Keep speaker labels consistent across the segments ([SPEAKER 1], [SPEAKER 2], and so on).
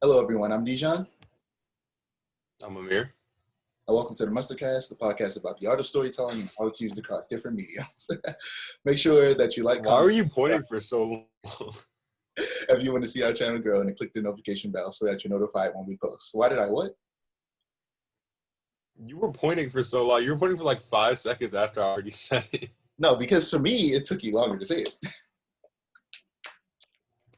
[SPEAKER 1] Hello, everyone. I'm Dijon,
[SPEAKER 2] I'm Amir.
[SPEAKER 1] and welcome to the Mustardcast, the podcast about the art of storytelling and how it's used across different mediums. Make sure that you like,
[SPEAKER 2] Why were
[SPEAKER 1] comment,
[SPEAKER 2] you pointing for so long?
[SPEAKER 1] if you want to see our channel grow, and click the notification bell so that you're notified when we post. Why did I what?
[SPEAKER 2] You were pointing for so long. You were pointing for like 5 seconds after I already said it.
[SPEAKER 1] No, because for me, it took you longer to say it.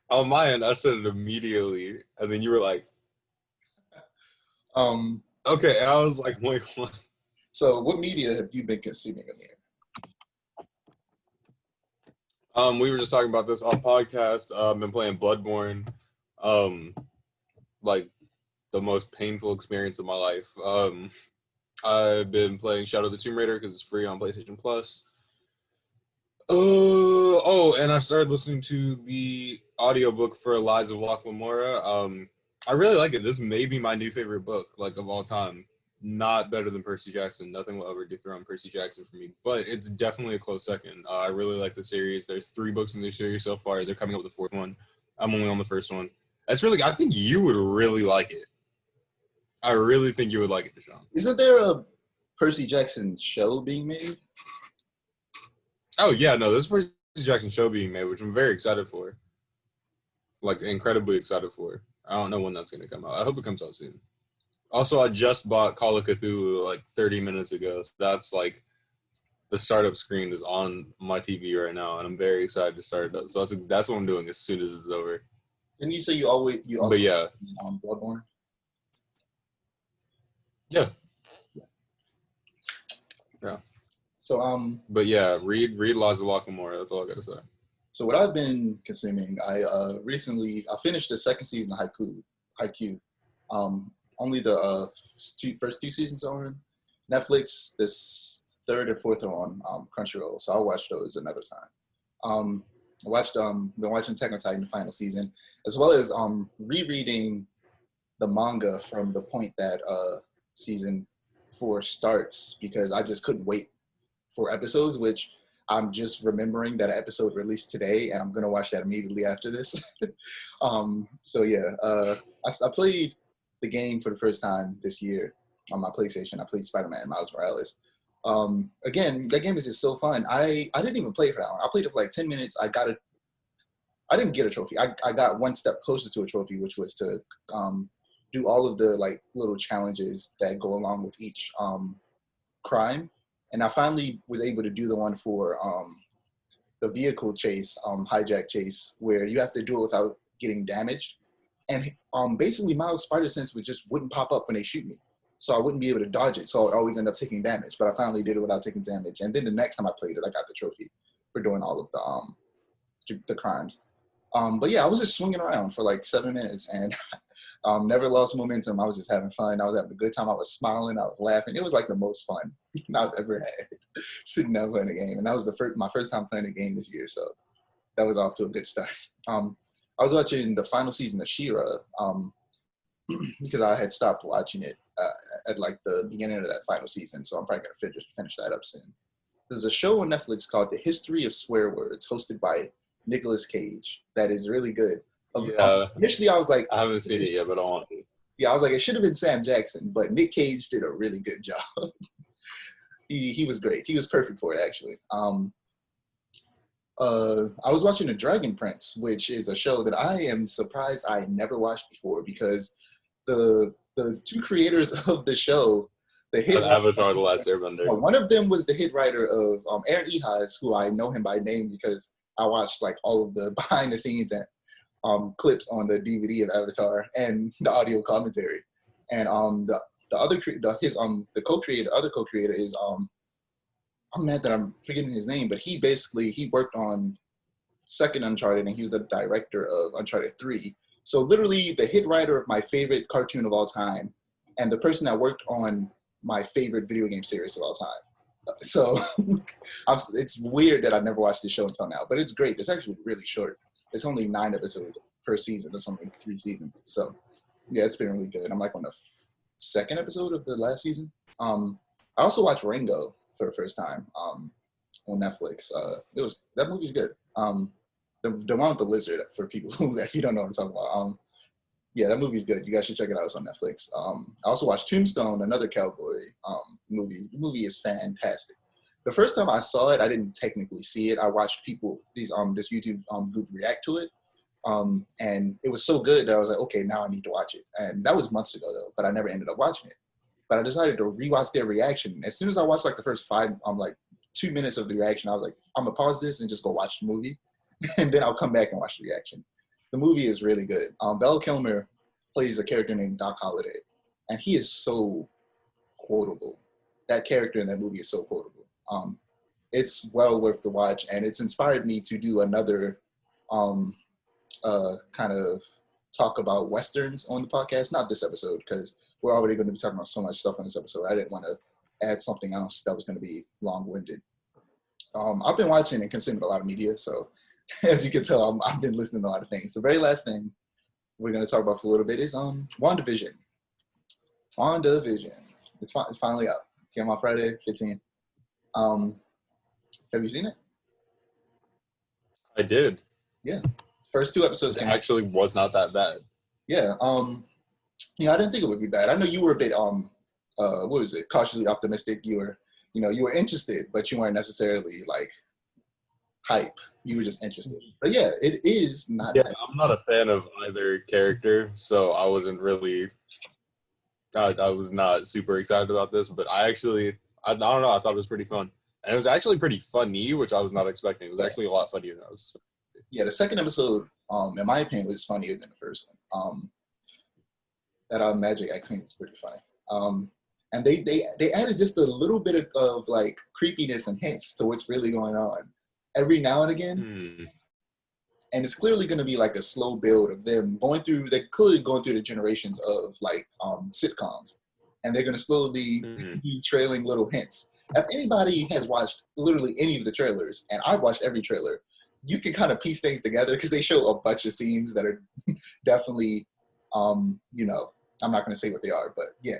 [SPEAKER 2] On my end, I said it immediately, and then you were like,
[SPEAKER 1] Um,
[SPEAKER 2] okay. And I was like, wait, what?
[SPEAKER 1] so what media have you been consuming, Amir?
[SPEAKER 2] We were just talking about this on podcast. Been playing Bloodborne. Like the most painful experience of my life. I've been playing Shadow of the Tomb Raider because it's free on PlayStation Plus. And I started listening to the audiobook for Lies of Locke Lamora. I really like it. This may be my new favorite book, like, of all time. Not better than Percy Jackson. Nothing will ever dethrone Percy Jackson for me, but it's definitely a close second. I really like the series. There's 3 books in the series so far. They're coming up with the 4th one. I'm only on the 1st one. I think you would really like it. I really think you would like it, Deshaun.
[SPEAKER 1] Isn't there a Percy Jackson show being made?
[SPEAKER 2] Oh, yeah, no, there's a Percy Jackson show being made, which I'm very excited for. Like, incredibly excited for. I don't know when that's going to come out. I hope it comes out soon. Also, I just bought Call of Cthulhu like 30 minutes ago. So that's like the startup screen is on my TV right now, and I'm very excited to start it up. So that's what I'm doing as soon as it's over.
[SPEAKER 1] Didn't you say you also
[SPEAKER 2] But yeah,
[SPEAKER 1] Bloodborne?
[SPEAKER 2] yeah.
[SPEAKER 1] So
[SPEAKER 2] But yeah, read Lies of Locke Lamora. That's all I got to say.
[SPEAKER 1] So what I've been consuming, I finished the 2nd season of Haikyuu. Only the first 2 seasons are on Netflix. This 3rd and 4th are on Crunchyroll, so I'll watch those another time. Been watching Attack on Titan, the final season, as well as rereading the manga from the point that season 4 starts, because I just couldn't wait for episodes, which I'm just remembering that an episode released today, and I'm going to watch that immediately after this. I played the game for the first time this year on my PlayStation. I played Spider-Man Miles Morales. Again, that game is just so fun. I didn't even play it for that long. I played it for like 10 minutes. I didn't get a trophy. I got one step closer to a trophy, which was to do all of the like little challenges that go along with each crime. And I finally was able to do the one for the vehicle chase, hijack chase, where you have to do it without getting damaged. And basically, Miles' spider sense just wouldn't pop up when they shoot me. So I wouldn't be able to dodge it. So I would always end up taking damage. But I finally did it without taking damage. And then the next time I played it, I got the trophy for doing all of the crimes. But yeah, I was just swinging around for like 7 minutes and never lost momentum. I was just having fun. I was having a good time. I was smiling. I was laughing. It was like the most fun I've ever had sitting down playing a game. And that was my first time playing a game this year. So that was off to a good start. I was watching the final season of She-Ra because I had stopped watching it at like the beginning of that final season. So I'm probably going to finish that up soon. There's a show on Netflix called The History of Swear Words, hosted by Nicolas Cage. That is really good.
[SPEAKER 2] Yeah.
[SPEAKER 1] Initially, I was like,
[SPEAKER 2] I haven't seen it yet, but I want to.
[SPEAKER 1] Yeah, I was like, it should have been Sam Jackson, but Nick Cage did a really good job. He was great. He was perfect for it, actually. I was watching The Dragon Prince, which is a show that I am surprised I never watched before, because the 2 creators of the show, the hit
[SPEAKER 2] Avatar: The Last Airbender.
[SPEAKER 1] One of them was the hit writer of Aaron Ehasz, who I know him by name because I watched like all of the behind the scenes and clips on the DVD of Avatar and the audio commentary. And the other co-creator is I'm mad that I'm forgetting his name, but he worked on second Uncharted, and he was the director of Uncharted 3. So literally the hit writer of my favorite cartoon of all time, and the person that worked on my favorite video game series of all time. So it's weird that I never watched this show until now, but it's great. It's actually really short. It's only 9 episodes per season. There's only 3 seasons. So yeah, it's been really good. I'm like on the 2nd episode of the last season. I also watched Ringo for the first time on Netflix. That movie's good. The one with the lizard, for people who, if you don't know what I'm talking about. Yeah, that movie's good. You guys should check it out. It's on Netflix. I also watched Tombstone, another cowboy movie. The movie is fantastic. The first time I saw it, I didn't technically see it. I watched people this YouTube group react to it, and it was so good that I was like, okay, now I need to watch it. And that was months ago though, but I never ended up watching it. But I decided to rewatch their reaction. As soon as I watched like the first 2 minutes of the reaction, I was like, I'm gonna pause this and just go watch the movie, and then I'll come back and watch the reaction. The movie is really good. Val Kilmer plays a character named Doc Holliday, and he is so quotable. That character in that movie is so quotable. It's well worth the watch, and it's inspired me to do another kind of talk about Westerns on the podcast. Not this episode, because we're already going to be talking about so much stuff on this episode. I didn't want to add something else that was going to be long-winded. I've been watching and consuming a lot of media, so as you can tell, I've been listening to a lot of things. The very last thing we're going to talk about for a little bit is WandaVision. WandaVision. It's finally out. Came out Friday, 15th. Have you seen it?
[SPEAKER 2] I did.
[SPEAKER 1] Yeah. First 2 episodes
[SPEAKER 2] It actually was not that bad.
[SPEAKER 1] Yeah. I didn't think it would be bad. I know you were a bit what was it? Cautiously optimistic. You were interested, but you weren't necessarily like hype. You were just interested. But yeah, it is not
[SPEAKER 2] Yeah,
[SPEAKER 1] bad.
[SPEAKER 2] I'm not a fan of either character, so I wasn't really I was not super excited about this, but I don't know, I thought it was pretty fun. And it was actually pretty funny, which I was not expecting. It was actually a lot funnier than I was expecting.
[SPEAKER 1] Yeah, the second episode, in my opinion, was funnier than the first one. That magic accent was pretty funny. And they added just a little bit of like creepiness and hints to what's really going on every now and again. And it's clearly going to be like a slow build of them they're clearly going through the generations of like sitcoms, and they're going to slowly be trailing little hints. If anybody has watched literally any of the trailers, and I've watched every trailer, you can kind of piece things together because they show a bunch of scenes that are definitely, I'm not going to say what they are, but yeah.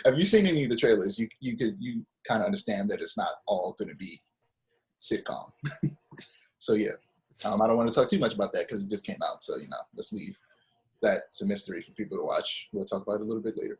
[SPEAKER 1] Have you seen any of the trailers? You kind of understand that it's not all going to be sitcom. So yeah, I don't want to talk too much about that because it just came out. So let's leave that to mystery for people to watch. We'll talk about it a little bit later.